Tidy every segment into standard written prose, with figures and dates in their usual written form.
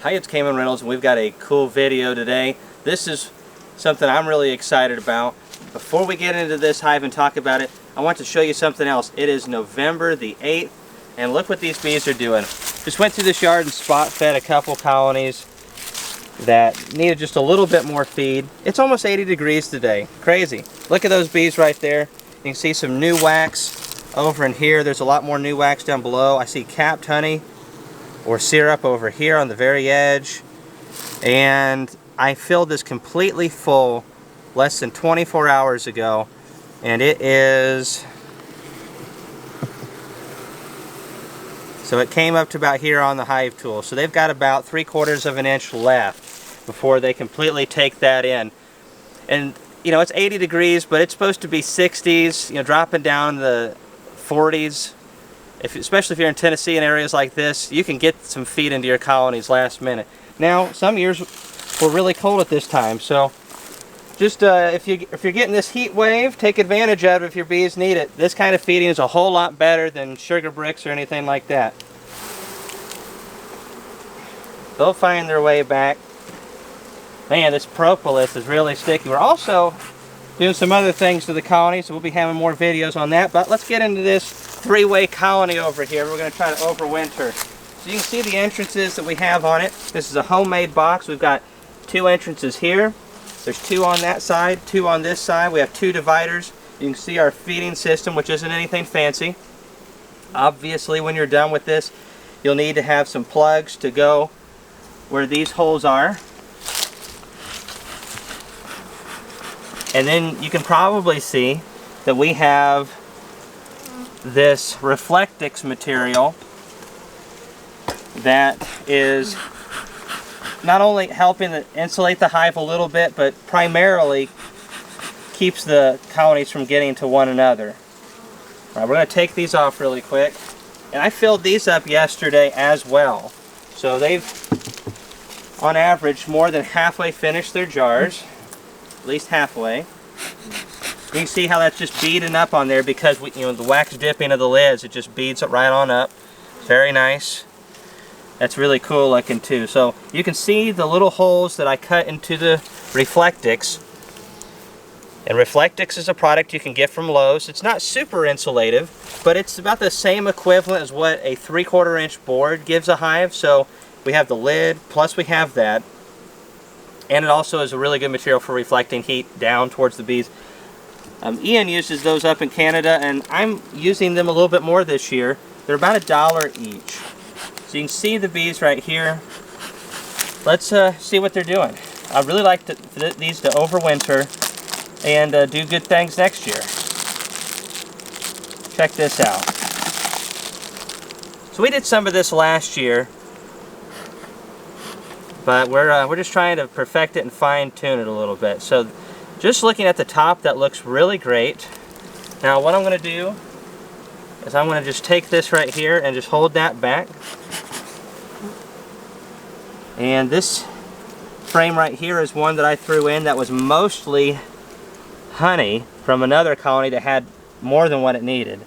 Hi, it's Kamon Reynolds, and we've got a cool video today. This is something I'm really excited about. Before we get into this hive and talk about it, I want to show you something else. It is November the 8th, and look what these bees are doing. Just went through this yard and spot fed a couple colonies that needed just a little bit more feed. It's almost 80 degrees today. Crazy. Look at those bees right there. You can see some new wax over in here. There's a lot more new wax down below. I see capped honey or syrup over here on the very edge, and I filled this completely full less than 24 hours ago, and it is, so it came up to about here on the hive tool, so they've got about 3/4 of an inch left before they completely take that in. And you know, it's 80 degrees, but it's supposed to be 60s, you know, dropping down the 40s. Especially if you're in Tennessee and areas like this, you can get some feed into your colonies last minute. Now, some years were really cold at this time, so just if you're getting this heat wave, take advantage of it if your bees need it. This kind of feeding is a whole lot better than sugar bricks or anything like that. They'll find their way back. Man, this propolis is really sticky. We're also doing some other things to the colony, so we'll be having more videos on that. But let's get into this three-way colony over here. We're going to try to overwinter. So you can see the entrances that we have on it. This is a homemade box. We've got 2 entrances here. There's 2 on that side, 2 on this side. We have 2 dividers. You can see our feeding system, which isn't anything fancy. Obviously, when you're done with this, you'll need to have some plugs to go where these holes are. And then you can probably see that we have this Reflectix material that is not only helping to insulate the hive a little bit, but primarily keeps the colonies from getting to one another. All right, we're going to take these off really quick. And I filled these up yesterday as well. So they've, on average, more than halfway finished their jars. At least halfway. You can see how that's just beading up on there because the wax dipping of the lids, it just beads it right on up. Very nice. That's really cool looking too. So you can see the little holes that I cut into the Reflectix. And Reflectix is a product you can get from Lowe's. It's not super insulative, but it's about the same equivalent as what a 3/4 inch board gives a hive. So we have the lid, plus we have that. And it also is a really good material for reflecting heat down towards the bees. Ian uses those up in Canada, and I'm using them a little bit more this year. They're about $1 each. So you can see the bees right here. Let's see what they're doing. I really like these to overwinter and do good things next year. Check this out. So we did some of this last year, but we're just trying to perfect it and fine-tune it a little bit. So just looking at the top, that looks really great. Now what I'm going to do is I'm going to just take this right here and just hold that back. And this frame right here is one that I threw in that was mostly honey from another colony that had more than what it needed.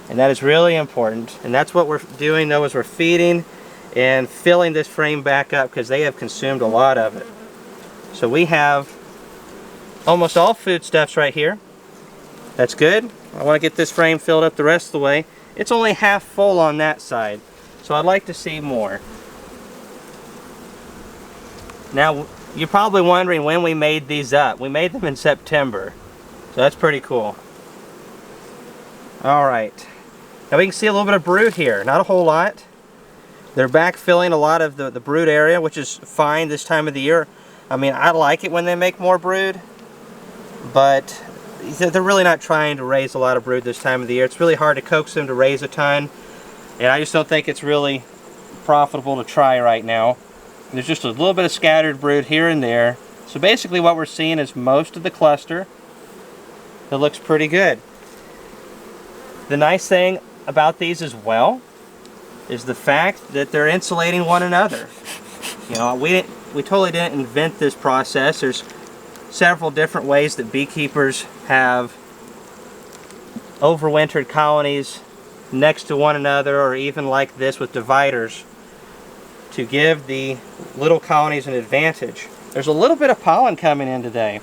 And that is really important. And that's what we're doing though, is we're feeding and filling this frame back up because they have consumed a lot of it. So we have almost all foodstuffs right here. That's good. I want to get this frame filled up the rest of the way. It's only half full on that side, so I'd like to see more. Now, you're probably wondering when we made these up. We made them in September, so that's pretty cool. Alright, now we can see a little bit of brood here, not a whole lot. They're backfilling a lot of the brood area, which is fine this time of the year. I mean, I like it when they make more brood, but they're really not trying to raise a lot of brood this time of the year. It's really hard to coax them to raise a ton, and I just don't think it's really profitable to try right now. There's just a little bit of scattered brood here and there. So basically what we're seeing is most of the cluster that looks pretty good. The nice thing about these as well is the fact that they're insulating one another. You know, we totally didn't invent this process. There's several different ways that beekeepers have overwintered colonies next to one another, or even like this with dividers. to give the little colonies an advantage. There's a little bit of pollen coming in today.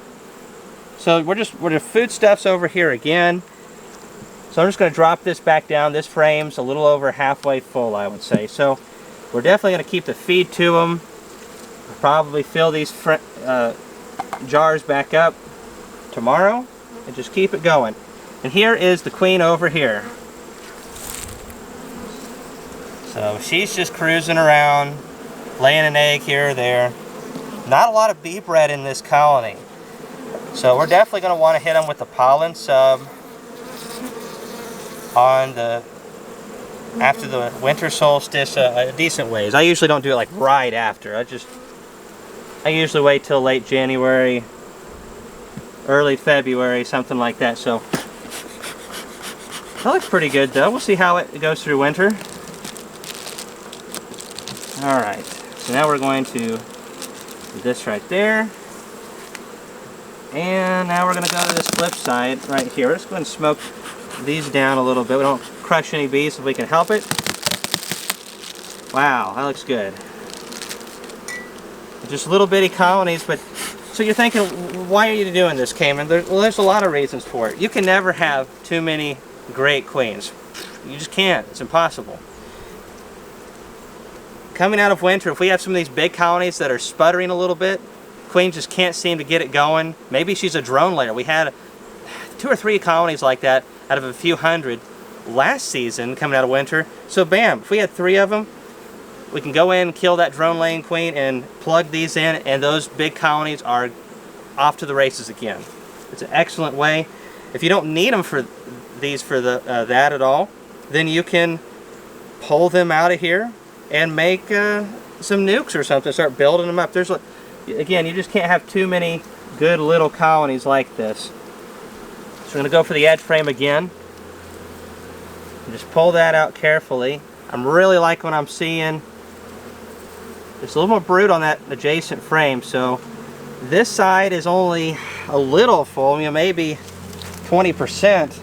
So we're the foodstuffs over here again. So I'm just going to drop this back down. This frame's a little over halfway full, I would say. So we're definitely going to keep the feed to them. Probably fill these jars back up tomorrow and just keep it going. And here is the queen over here. So she's just cruising around, laying an egg here or there. Not a lot of bee bread in this colony. So we're definitely going to want to hit them with the pollen sub on after the winter solstice a decent ways. I usually don't do it like right after. I usually wait till late January, early February, something like that. So that looks pretty good though. We'll see how it goes through winter. Alright, so now we're going to do this right there. And now we're going to go to this flip side right here. We're just going to smoke these down a little bit. We don't crush any bees if we can help it. Wow, that looks good. Just little bitty colonies, but so you're thinking, why are you doing this, Kamon? Well, there's a lot of reasons for it. You can never have too many great queens. You just can't. It's impossible. Coming out of winter, if we have some of these big colonies that are sputtering a little bit, queen just can't seem to get it going. Maybe she's a drone layer. We had 2 or 3 colonies like that out of a few hundred last season coming out of winter. So bam, if we had 3 of them, we can go in and kill that drone laying queen and plug these in, and those big colonies are off to the races again. It's an excellent way. If you don't need them for these for that at all, then you can pull them out of here and make some nukes or something. Start building them up. Again, you just can't have too many good little colonies like this. So we're going to go for the edge frame again. And just pull that out carefully. I'm really liking what I'm seeing. There's a little more brood on that adjacent frame, so this side is only a little full, maybe 20%.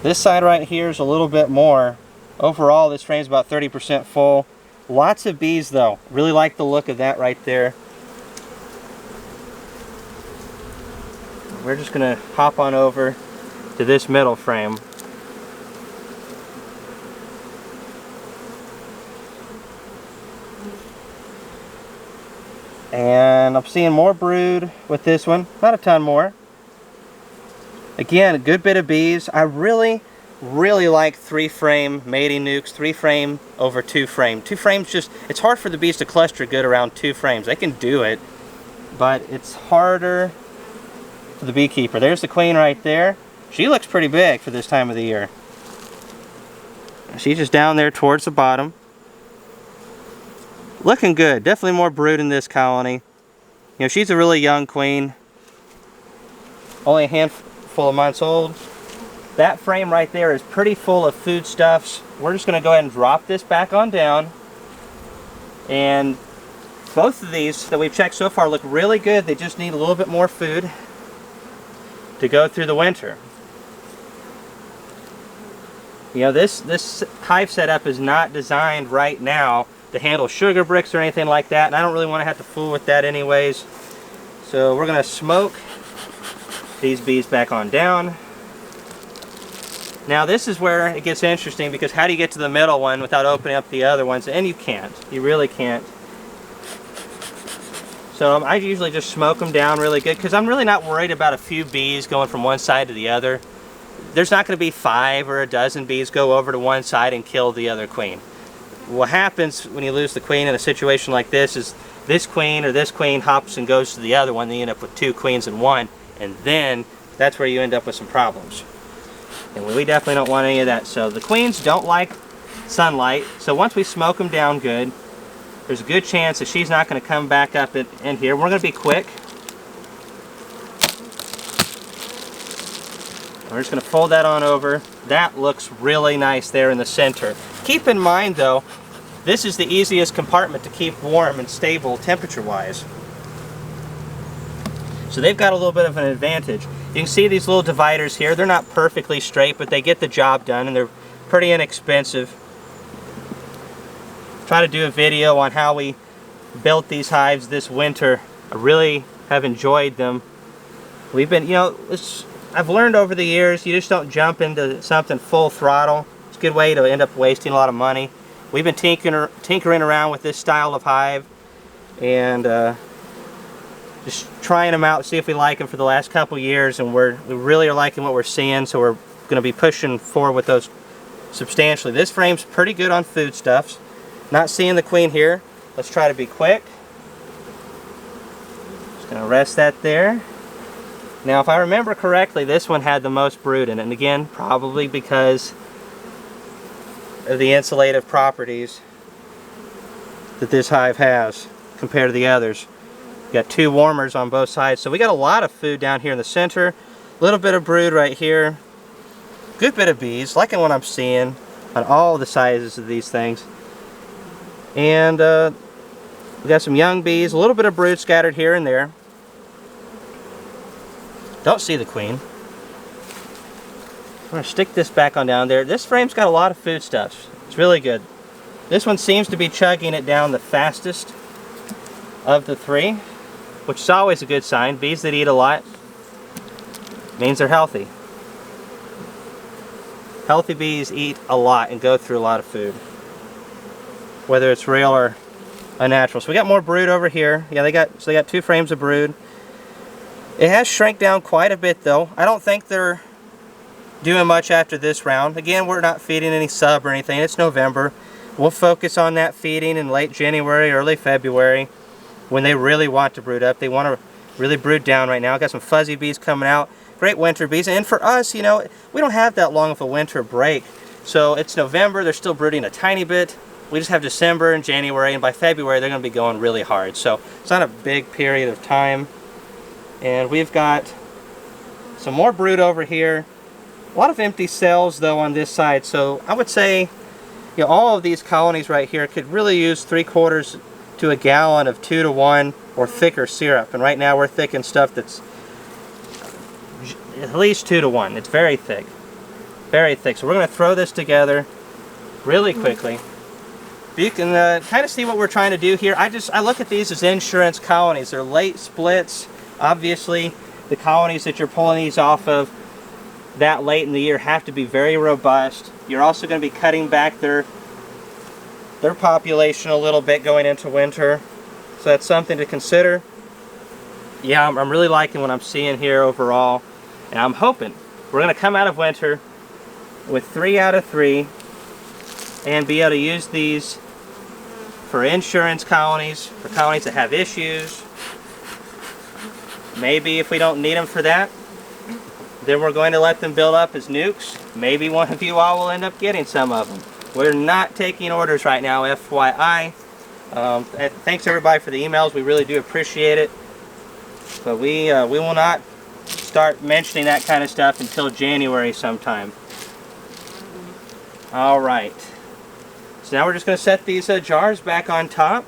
This side right here is a little bit more. Overall, this frame is about 30% full. Lots of bees though. Really like the look of that right there. We're just going to hop on over to this middle frame. And I'm seeing more brood with this one. Not a ton more. Again, a good bit of bees. I really like 3-frame mating nukes. 3-frame over 2-frame. 2 frames just, it's hard for the bees to cluster good around 2 frames. They can do it, but it's harder for the beekeeper. There's the queen right there. She looks pretty big for this time of the year. She's just down there towards the bottom. Looking good. Definitely more brood in this colony. You know, she's a really young queen. Only a handful of months old. That frame right there is pretty full of foodstuffs. We're just going to go ahead and drop this back on down. And both of these that we've checked so far look really good. They just need a little bit more food to go through the winter. You know, this hive setup is not designed right now to handle sugar bricks or anything like that, and I don't really want to have to fool with that anyways. So we're going to smoke these bees back on down. Now this is where it gets interesting, because how do you get to the middle one without opening up the other ones? And you can't. You really can't. So I usually just smoke them down really good, because I'm really not worried about a few bees going from one side to the other. There's not going to be 5 or a dozen bees go over to one side and kill the other queen. What happens when you lose the queen in a situation like this is this queen or this queen hops and goes to the other one, then you end up with 2 queens in one, and then that's where you end up with some problems. And we definitely don't want any of that. So the queens don't like sunlight, so once we smoke them down good, there's a good chance that she's not going to come back up in here. We're going to be quick. We're just going to fold that on over. That looks really nice there in the center. Keep in mind though, this is the easiest compartment to keep warm and stable temperature-wise. So they've got a little bit of an advantage. You can see these little dividers here. They're not perfectly straight, but they get the job done, and they're pretty inexpensive. try to do a video on how we built these hives this winter. I really have enjoyed them. We've been, you know, I've learned over the years, you just don't jump into something full throttle. It's a good way to end up wasting a lot of money. We've been tinkering around with this style of hive and just trying them out, see if we like them for the last couple years, and we really are liking what we're seeing, so we're going to be pushing forward with those substantially. This frame's pretty good on foodstuffs. Not seeing the queen here. Let's try to be quick. Just going to rest that there. Now, if I remember correctly, this one had the most brood in it, and again, probably because of the insulative properties that this hive has compared to the others. Got two warmers on both sides, so we got a lot of food down here in the center. A little bit of brood right here. Good bit of bees, liking what I'm seeing on all the sizes of these things. And we got some young bees, a little bit of brood scattered here and there. Don't see the queen. I'm going to stick this back on down there. This frame's got a lot of foodstuffs. It's really good. This one seems to be chugging it down the fastest of the three, which is always a good sign. Bees that eat a lot means they're healthy. Healthy bees eat a lot and go through a lot of food, whether it's real or unnatural. So we got more brood over here. Yeah, they got 2 frames of brood. It has shrank down quite a bit though. I don't think they're doing much after this round. Again, we're not feeding any sub or anything. It's November. We'll focus on that feeding in late January, early February, when they really want to brood up. They want to really brood down right now. Got some fuzzy bees coming out. Great winter bees. And for us, you know, we don't have that long of a winter break. So it's November. They're still brooding a tiny bit. We just have December and January, and by February they're going to be going really hard. So it's not a big period of time. And we've got some more brood over here. A lot of empty cells though on this side. So I would say, you know, all of these colonies right here could really use 3/4 to a gallon of 2 to 1 or thicker syrup. And right now we're thicking stuff that's at least 2 to 1. It's very thick. Very thick. So we're going to throw this together really quickly. You can kind of see what we're trying to do here. I look at these as insurance colonies. They're late splits. Obviously, the colonies that you're pulling these off of that late in the year have to be very robust. You're also going to be cutting back their population a little bit going into winter. So that's something to consider. Yeah, I'm really liking what I'm seeing here overall. And I'm hoping we're going to come out of winter with 3 out of 3 and be able to use these for insurance colonies, for colonies that have issues. Maybe if we don't need them for that, then we're going to let them build up as nukes. Maybe one of you all will end up getting some of them. We're not taking orders right now, FYI. Thanks everybody for the emails. We really do appreciate it. But we will not start mentioning that kind of stuff until January sometime. All right. So now we're just going to set these jars back on top.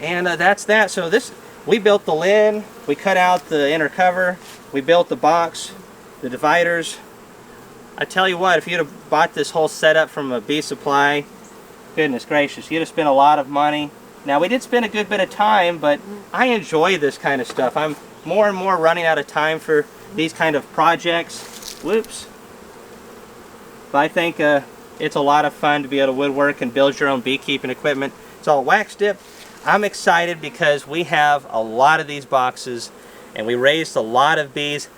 And that's that. So we built the lid, we cut out the inner cover, we built the box, the dividers. I tell you what, if you'd have bought this whole setup from a bee supply, goodness gracious, you'd have spent a lot of money. Now we did spend a good bit of time, but I enjoy this kind of stuff. I'm more and more running out of time for these kind of projects. Whoops. But I think it's a lot of fun to be able to woodwork and build your own beekeeping equipment. It's all wax dipped. I'm excited because we have a lot of these boxes and we raised a lot of bees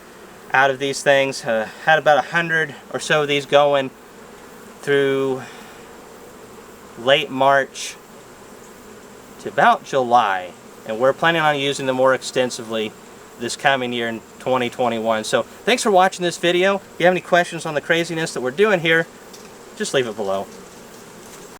out of these things. Had about 100 or so of these going through late March to about July, and we're planning on using them more extensively this coming year in 2021. So thanks for watching this video. If you have any questions on the craziness that we're doing here, just leave it below.